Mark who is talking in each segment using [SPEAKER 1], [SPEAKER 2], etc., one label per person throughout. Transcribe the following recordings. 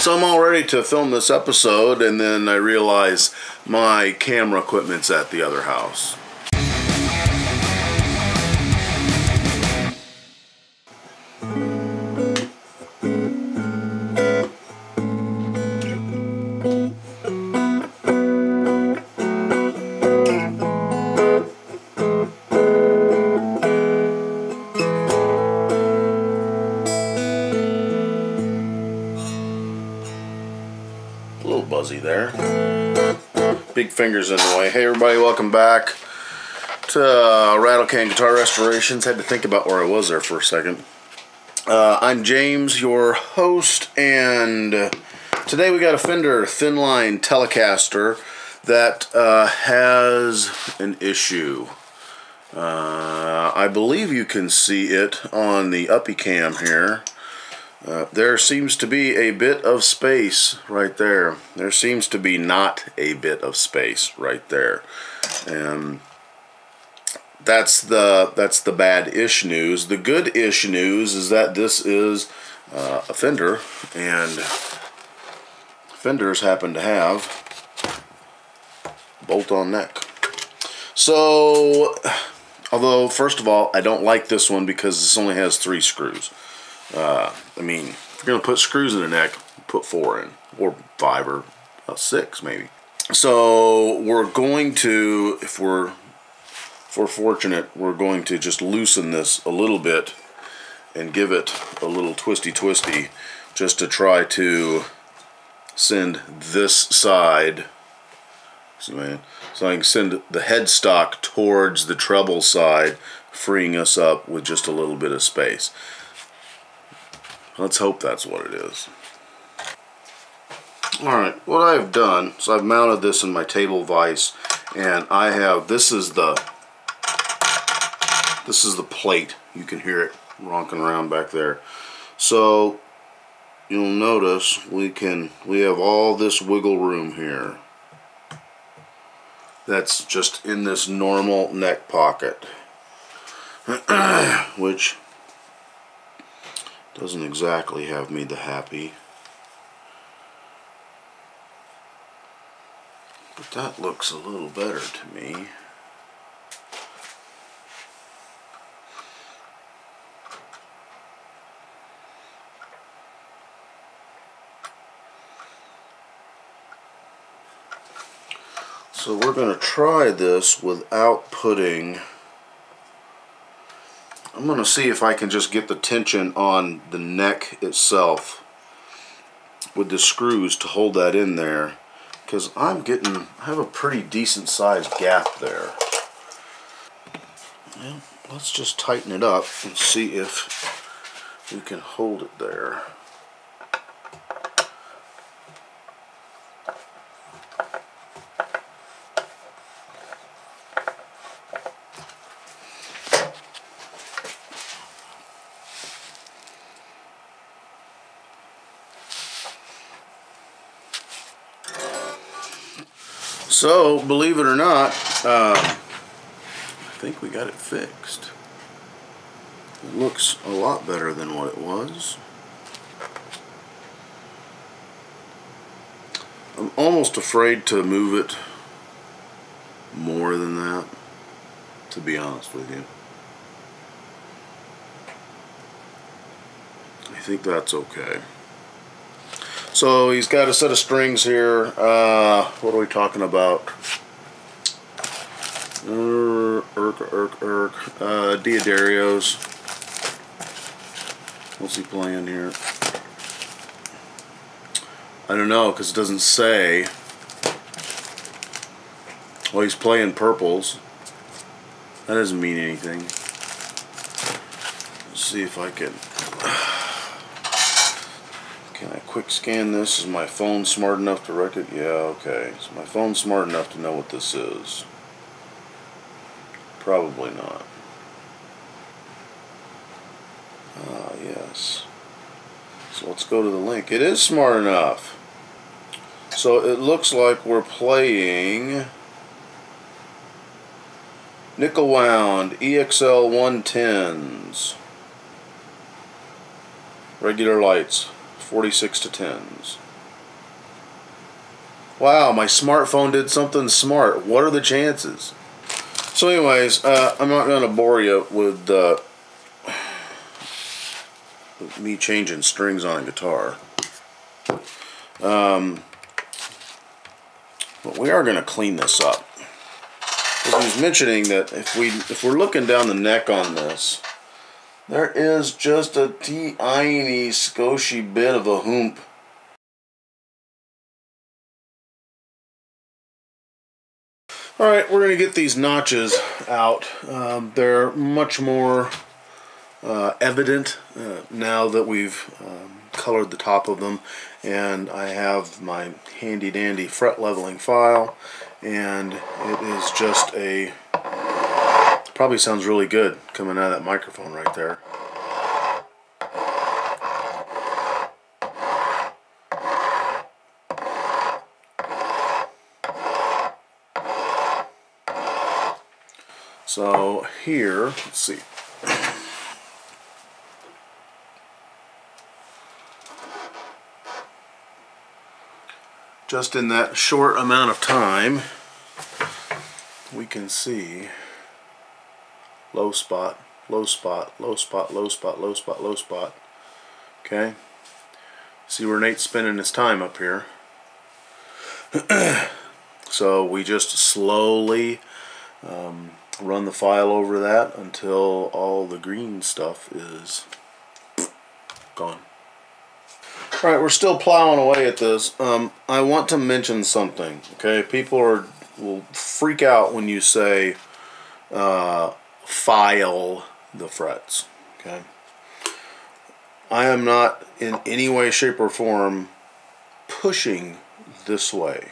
[SPEAKER 1] So I'm all ready to film this episode, and then I realize my camera equipment's at the other house. A little buzzy there. Big fingers in the way. Hey everybody, welcome back to Rattlecan Guitar Restorations. Had to think about where I was there for a second. I'm James, your host, and today we got a Fender Thinline Telecaster that has an issue. I believe you can see it on the uppy cam here. There seems to be a bit of space right there. There seems to be not a bit of space right there, and that's the bad-ish news. The good-ish news is that this is a Fender, and Fenders happen to have bolt-on neck. So, although first of all, I don't like this one because this only has 3 screws. I mean, if you're going to put screws in the neck, put 4 in, or 5, or 6 maybe. So we're going to, if we're fortunate, we're going to just loosen this a little bit and give it a little twisty just to try to send this side, see, man, so I can send the headstock towards the treble side, freeing us up with just a little bit of space. Let's hope that's what it is. Alright, what I've done, so I've mounted this in my table vise, and I have, this is the plate. You can hear it ronking around back there. So you'll notice we have all this wiggle room here. That's just in this normal neck pocket, which doesn't exactly have me the happy. But that looks a little better to me. So we're going to try this without putting, I'm going to see if I can just get the tension on the neck itself with the screws to hold that in there, because I have a pretty decent sized gap there. Well, let's just tighten it up and see if we can hold it there. So, believe it or not, I think we got it fixed. It looks a lot better than what it was. I'm almost afraid to move it more than that, to be honest with you. I think that's okay. So he's got a set of strings here. What are we talking about? Diodarios. What's he playing here? I don't know, because it doesn't say. Well, he's playing purples. That doesn't mean anything. Let's see if I can. Can I quick scan this? Is my phone smart enough to record? Yeah, okay. So my phone's smart enough to know what this is. Probably not. Ah, yes. So let's go to the link. It is smart enough. So it looks like we're playing nickel wound EXL 110s. Regular lights. 46 to 10s. Wow, my smartphone did something smart. What are the chances? So anyways, I'm not going to bore you with me changing strings on a guitar. But we are going to clean this up. As I was mentioning that if we're looking down the neck on this, there is just a tiny scoshy bit of a hoomp. Alright, we're going to get these notches out. They're much more evident now that we've colored the top of them, and I have my handy dandy fret leveling file, and it is just a, probably sounds really good coming out of that microphone right there. So here, let's see. Just in that short amount of time, we can see low spot, low spot, low spot, low spot, low spot, low spot. Okay? See where Nate's spending his time up here. So we just slowly run the file over that until all the green stuff is gone. Alright, we're still plowing away at this. I want to mention something. Okay, people will freak out when you say file the frets. Okay, I am not in any way, shape, or form pushing this way.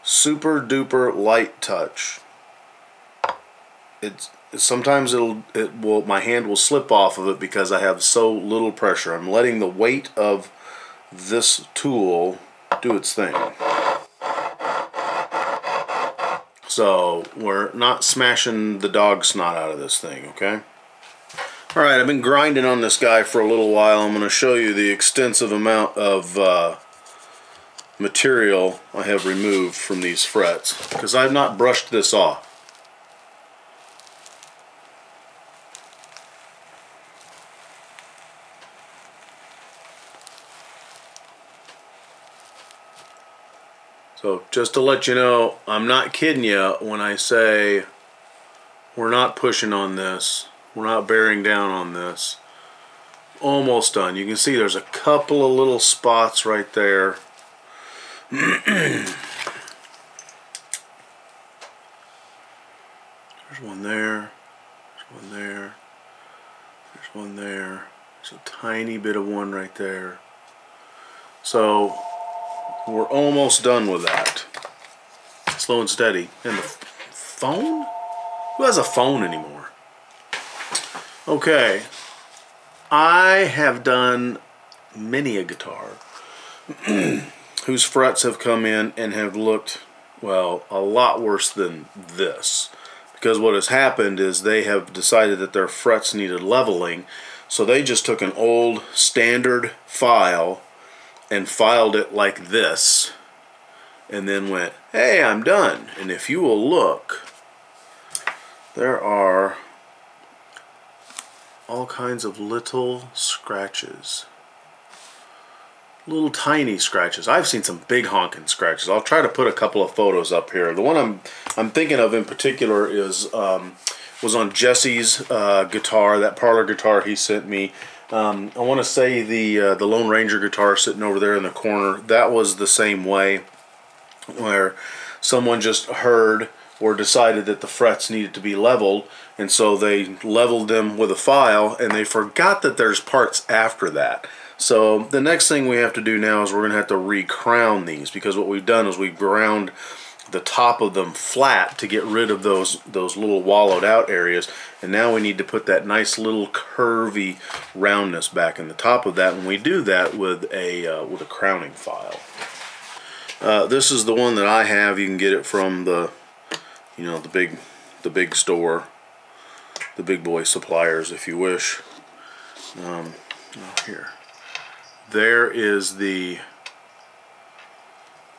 [SPEAKER 1] Super duper light touch. Sometimes my hand will slip off of it because I have so little pressure. I'm letting the weight of this tool do its thing. So we're not smashing the dog snot out of this thing, okay? Alright, I've been grinding on this guy for a little while. I'm going to show you the extensive amount of material I have removed from these frets, because I've not brushed this off. So just to let you know, I'm not kidding you when I say we're not pushing on this, we're not bearing down on this. Almost done. You can see there's a couple of little spots right there. There's one there, there's one there, there's one there, there's a tiny bit of one right there. So we're almost done with that. Slow and steady. And the phone? Who has a phone anymore? Okay. I have done many a guitar whose frets have come in and have looked, well, a lot worse than this. Because what has happened is they have decided that their frets needed leveling, so they just took an old standard file and filed it like this, and then went, hey, I'm done. And if you will look, there are all kinds of little scratches. Little tiny scratches. I've seen some big honking scratches. I'll try to put a couple of photos up here. The one I'm thinking of in particular is was on Jesse's guitar, that parlor guitar he sent me. I want to say the Lone Ranger guitar sitting over there in the corner, that was the same way, where someone just heard or decided that the frets needed to be leveled, and so they leveled them with a file, and they forgot that there's parts after that. So the next thing we have to do now is we're going to have to re-crown these, because what we've done is we've ground the top of them flat to get rid of those little wallowed out areas, and now we need to put that nice little curvy roundness back in the top of that, and we do that with a crowning file. This is the one that I have. You can get it from the big store, the big boy suppliers if you wish. Here. There is the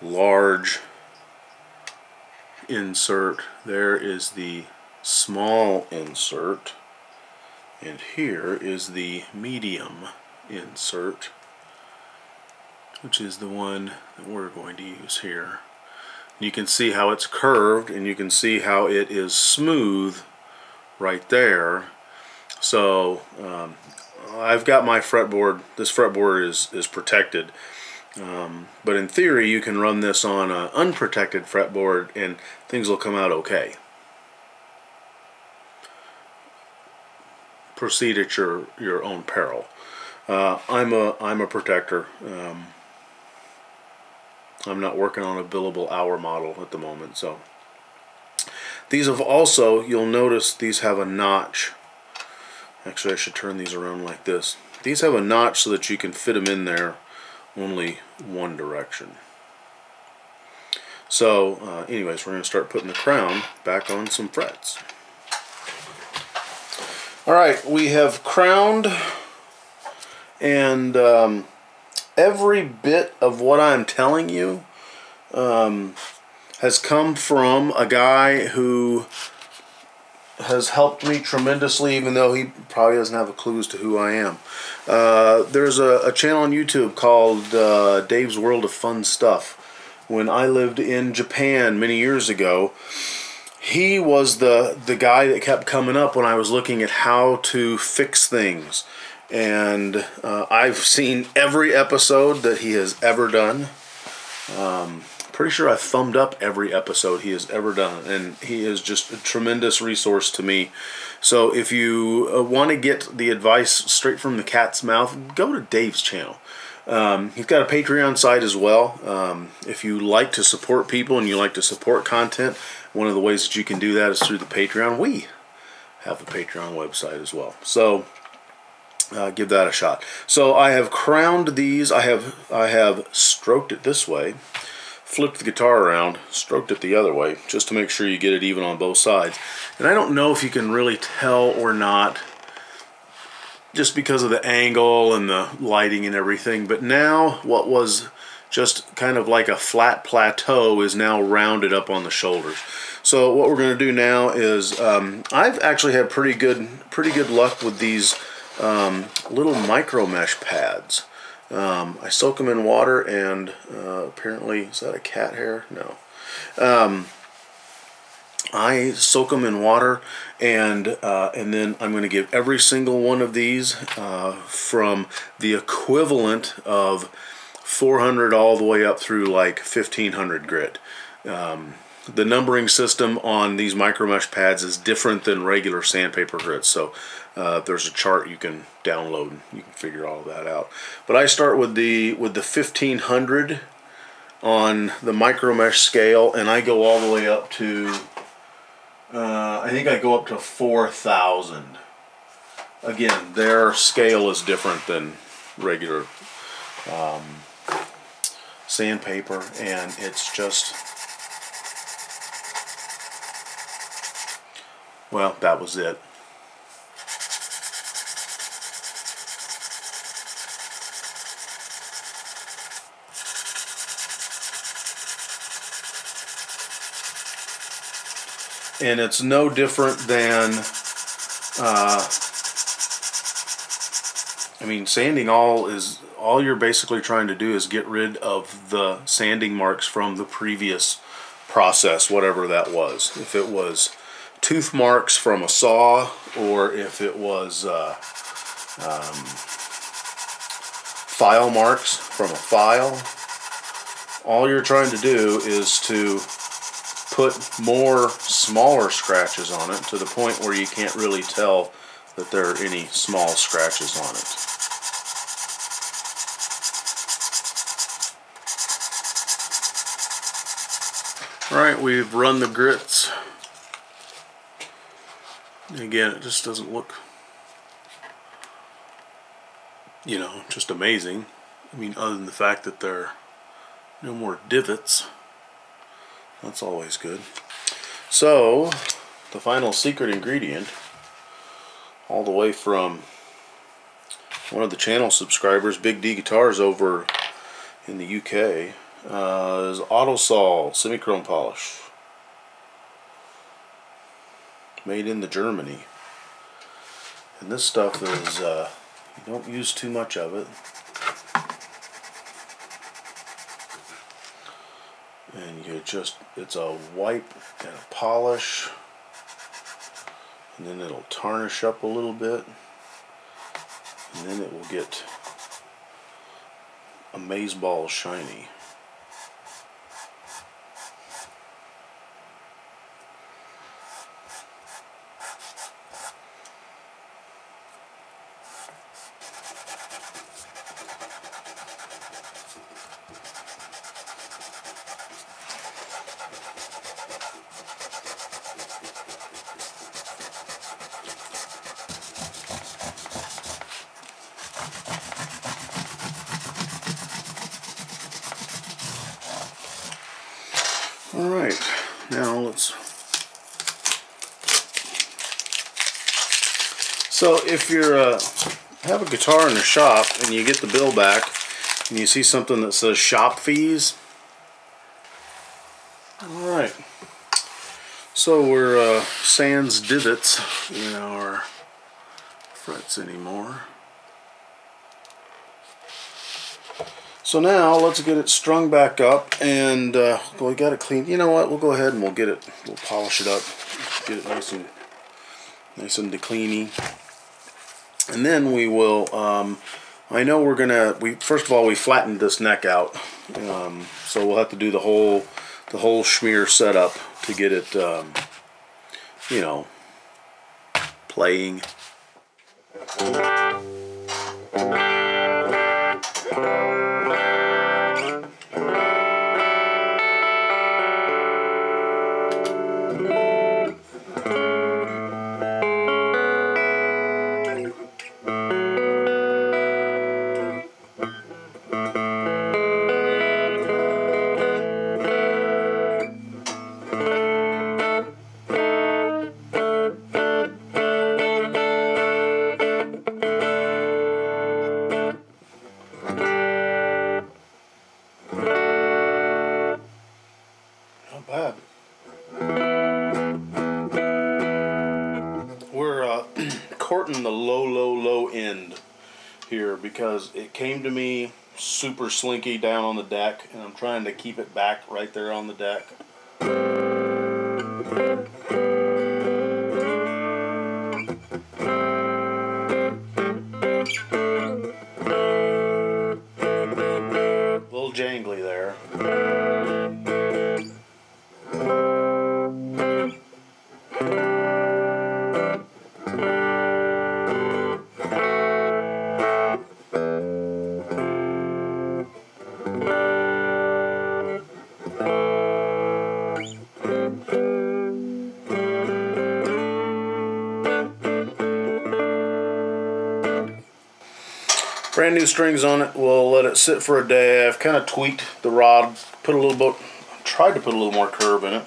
[SPEAKER 1] large insert. There is the small insert. And here is the medium insert, which is the one that we're going to use here. You can see how it's curved, and you can see how it is smooth right there. So I've got my fretboard. This fretboard is protected, but in theory you can run this on an unprotected fretboard and things will come out okay. Proceed at your own peril. I'm a protector. I'm not working on a billable hour model at the moment. So these have also, you'll notice these have a notch. Actually, I should turn these around like this. These have a notch so that you can fit them in there only one direction. So anyways, we're going to start putting the crown back on some frets. Alright, we have crowned, and every bit of what I'm telling you has come from a guy who has helped me tremendously, even though he probably doesn't have a clue as to who I am. There's a channel on YouTube called Dave's World of Fun Stuff. When I lived in Japan many years ago, he was the guy that kept coming up when I was looking at how to fix things. And I've seen every episode that he has ever done. Pretty sure I've thumbed up every episode he has ever done, and he is just a tremendous resource to me. So if you want to get the advice straight from the cat's mouth, go to Dave's channel. He's got a Patreon site as well. If you like to support people and you like to support content, one of the ways that you can do that is through the Patreon. We have a Patreon website as well. So give that a shot. So I have crowned these. I have stroked it this way, flipped the guitar around, stroked it the other way, just to make sure you get it even on both sides. And I don't know if you can really tell or not, just because of the angle and the lighting and everything, but now what was just kind of like a flat plateau is now rounded up on the shoulders. So what we're going to do now is I've actually had pretty good luck with these little micro mesh pads. I soak them in water, and apparently, is that a cat hair? No. I soak them in water, and then I'm going to give every single one of these from the equivalent of 400 all the way up through like 1500 grit. The numbering system on these micro mesh pads is different than regular sandpaper grits, so there's a chart you can download and you can figure all of that out. But I start with the 1500 on the micro mesh scale, and I go all the way up to I think I go up to 4,000. Again, their scale is different than regular sandpaper, and it's just, well, that was it. And it's no different than, I mean, sanding all you're basically trying to do is get rid of the sanding marks from the previous process, whatever that was. If it was tooth marks from a saw, or if it was file marks from a file, all you're trying to do is to put more smaller scratches on it to the point where you can't really tell that there are any small scratches on it. Alright, we've run the grits. Again, it just doesn't look, you know, just amazing. I mean, other than the fact that there are no more divots. That's always good. So, the final secret ingredient, all the way from one of the channel subscribers, Big D Guitars over in the UK, is Autosol semi-chrome polish, made in Germany. And this stuff is, you don't use too much of it. And you just, it's a wipe and a polish, and then it'll tarnish up a little bit, and then it will get amazeballs shiny. Alright, now let's... So if you're have a guitar in the shop and you get the bill back and you see something that says shop fees, alright, so we're sans divots in our frets anymore. So now let's get it strung back up, and we got it clean. You know what? We'll go ahead and we'll polish it up, get it nice and cleany, and then we will. I know we're gonna. First of all, we flattened this neck out, so we'll have to do the whole schmear setup to get it, you know, playing. Bad. We're courting the low end here because it came to me super slinky down on the deck, and I'm trying to keep it back right there on the deck. A little jangly there. Brand new strings on it. We'll let it sit for a day. I've kind of tweaked the rod, put a little bit, tried to put a little more curve in it.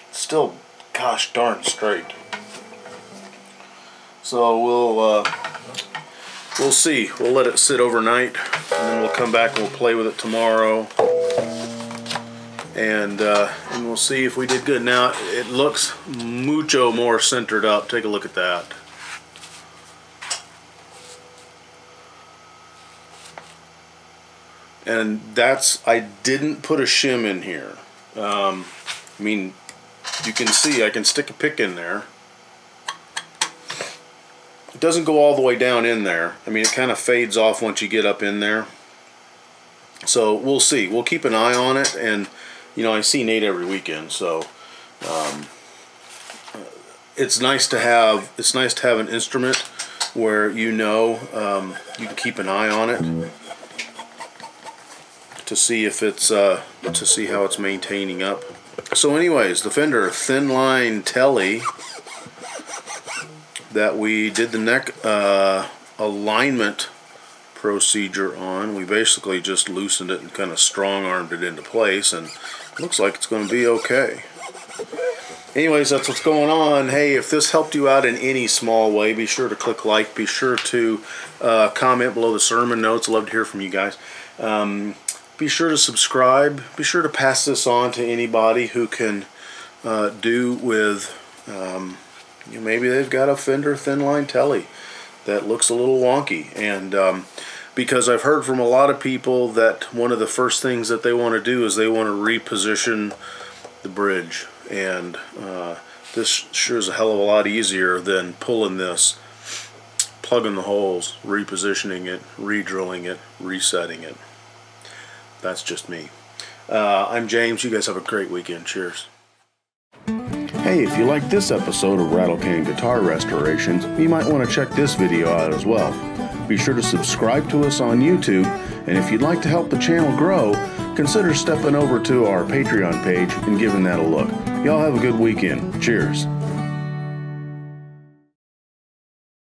[SPEAKER 1] It's still, gosh darn straight. So we'll see. We'll let it sit overnight, and then we'll come back and we'll play with it tomorrow, and we'll see if we did good. Now it looks mucho more centered up. Take a look at that. And that's, I didn't put a shim in here. I mean, you can see I can stick a pick in there. It doesn't go all the way down in there. I mean, it kind of fades off once you get up in there. So we'll see. We'll keep an eye on it, and you know, I see Nate every weekend, so it's nice to have. It's nice to have an instrument where you know you can keep an eye on it to see if it's to see how it's maintaining up. So anyways, the Fender Thinline Tele that we did the neck alignment procedure on, we basically just loosened it and kind of strong armed it into place, and it looks like it's going to be okay. Anyways, that's what's going on. Hey, if this helped you out in any small way, be sure to click like. Be sure to comment below the sermon notes. Love to hear from you guys. Be sure to subscribe. Be sure to pass this on to anybody who can do with, maybe they've got a FENDER Thinline Tele that looks a little wonky. And because I've heard from a lot of people that one of the first things that they want to do is they want to reposition the bridge. And this sure is a hell of a lot easier than pulling this, plugging the holes, repositioning it, re-drilling it, resetting it. That's just me. I'm James. You guys have a great weekend. Cheers. Hey, if you like this episode of Rattlecan Guitar Restorations, you might want to check this video out as well. Be sure to subscribe to us on YouTube, and if you'd like to help the channel grow, consider stepping over to our Patreon page and giving that a look. Y'all have a good weekend. Cheers.